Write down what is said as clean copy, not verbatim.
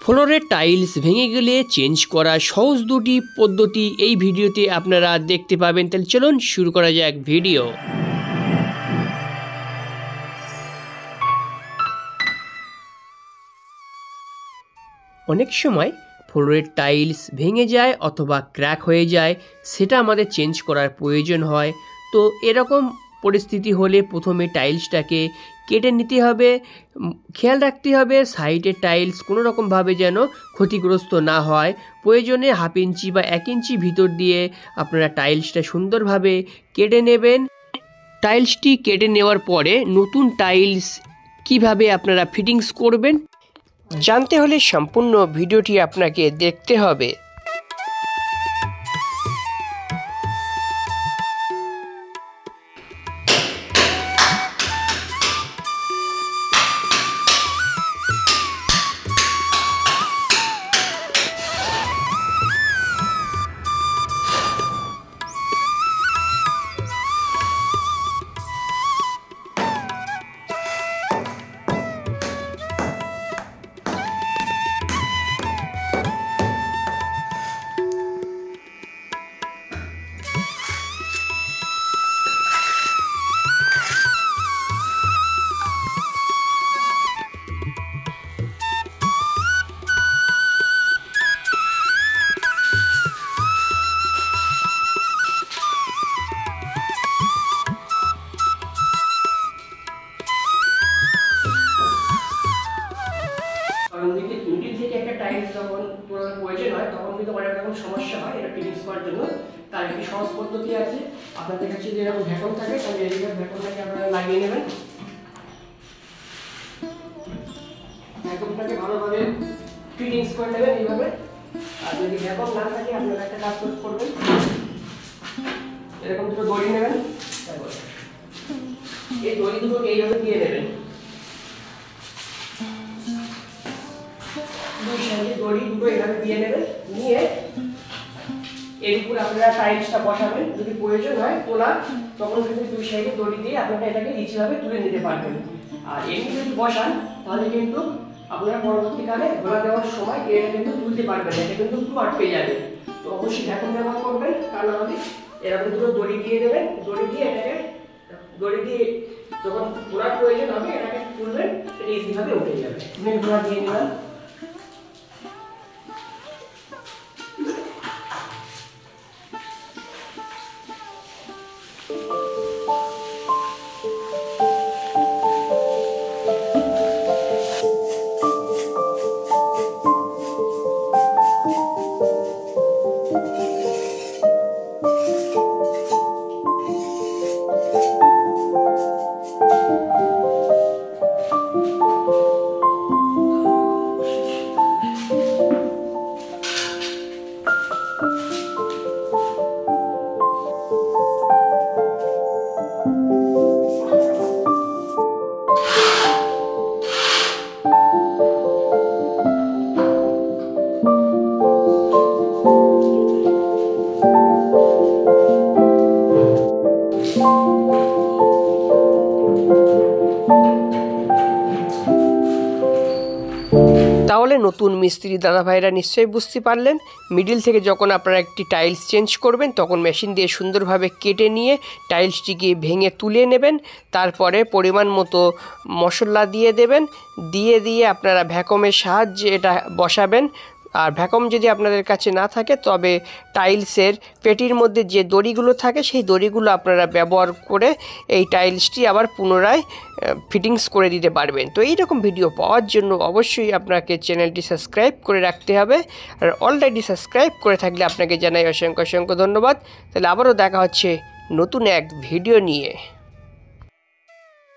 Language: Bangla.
ফ্লোরের টাইলস ভেঙে গেলে চেঞ্জ করা সহজ দুটি পদ্ধতি এই ভিডিওতে আপনারা দেখতে পাবেন। তাহলে চলুন শুরু করা যাক ভিডিও। অনেক সময় ফ্লোরের টাইলস ভেঙে যায় অথবা ক্র্যাক হয়ে যায়, সেটা আমাদের চেঞ্জ করার প্রয়োজন হয়। তো এরকম পরিস্থিতি হলে প্রথমে টাইলসটাকে কেটে নিতে হবে। খেয়াল রাখতে হবে সাইডের টাইলস কোনো রকমভাবে যেন ক্ষতিগ্রস্ত না হয়। প্রয়োজনে 1/2 ইঞ্চি বা 1 ইঞ্চি ভিতর দিয়ে আপনারা টাইলসটা সুন্দরভাবে কেটে নেবেন। টাইলসটি কেটে নেওয়ার পরে নতুন টাইলস কিভাবে আপনারা ফিটিংস করবেন জানতে হলে সম্পূর্ণ ভিডিওটি আপনাকে দেখতে হবে। মিডিল থেকে একটা টাইলস যখন প্রয়োজন হয় তখন কিন্তু অনেক রকম সমস্যা হয় এটা ফিটিংস করার জন্য। তার একটি সহজ পদ্ধতি আছে। আপনাদের কাছে যদি এরকম ভ্যাকুম থাকে তাহলে এই ভ্যাকুমটাকে আপনারা লাগিয়ে নেবেন। ভ্যাকুমটাকে ভালোভাবে ফিটিংস করে নেবেন এইভাবে। আর যদি ভ্যাকুম না থাকে আপনারা একটা কাজ করবেন, এরকম দুটো দড়ি নেবেন। এই দড়ি দুটোকে এইভাবে দিয়ে নেবেন। দড়ি দুটো এভাবে দিয়ে নেবেন, নিয়ে এর উপর আপনারা টাইলসটা বসাবেন। যদি প্রয়োজন হয় তোলা তখন কিন্তু দুই সাইডে দড়ি দিয়ে আপনারা এটাকে নিচেভাবে তুলে নিতে পারবেন। আর এমনি যদি বসান তাহলে কিন্তু আপনারা পরবর্তীকালে ঘোরা দেওয়ার সময় এটা কিন্তু তুলতে পারবেন না, এটা কিন্তু পুরো আটকে যাবে। তো অবশ্যই ভ্যাকুম ব্যবহার করবেন। কারণ আমাদের এরকম দুটো দড়ি দিয়ে দেবেন, দড়ি দিয়ে যখন ঘোরার প্রয়োজন হবে এটাকে তুলবেন, এটা ইজিভাবে উঠে যাবে। ঘোরা দিয়ে নিলাম। তাহলে নতুন মিস্ত্রি দাদা ভাইরা নিশ্চয়ই বুঝতে পারলেন। মিডিল থেকে যখন আপনারা একটি টাইলস চেঞ্জ করবেন তখন মেশিন দিয়ে সুন্দরভাবে কেটে নিয়ে টাইলসটিকে ভেঙে তুলে নেবেন। তারপরে পরিমাণ মতো মশলা দিয়ে দেবেন, দিয়ে আপনারা ভ্যাকুমের সাহায্যে এটা বসাবেন। আর ভ্যাকুম যদি আপনাদের কাছে না থাকে তবে টাইলসের পেটির মধ্যে যে দড়িগুলো থাকে সেই দড়িগুলো আপনারা ব্যবহার করে এই টাইলসটি আবার পুনরায় ফিটিংস করে দিতে পারবেন। তো এইরকম ভিডিও পাওয়ার জন্য অবশ্যই আপনাকে চ্যানেলটি সাবস্ক্রাইব করে রাখতে হবে। আর অলরেডি সাবস্ক্রাইব করে থাকলে আপনাকে জানাই অসংখ্য ধন্যবাদ। তাহলে আবারও দেখা হচ্ছে নতুন এক ভিডিও নিয়ে।